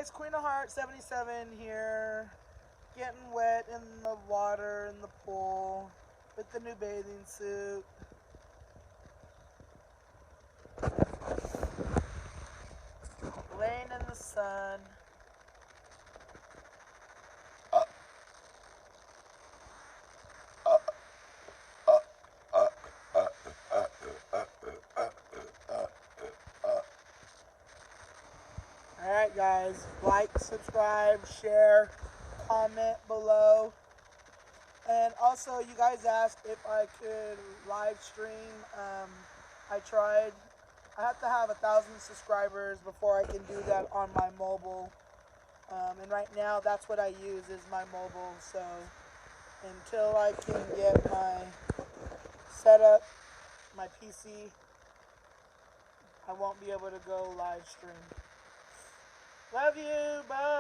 guys, Queen of Heart 77 here, getting wet in the water in the pool with the new bathing suit. Laying in the sun. Alright guys, like, subscribe, share, comment below. And also you guys asked if I could live stream. I tried. I have to have 1,000 subscribers before I can do that on my mobile. And right now that's what I use is my mobile. So until I can get my setup, my PC, I won't be able to go live stream. Love you. Bye.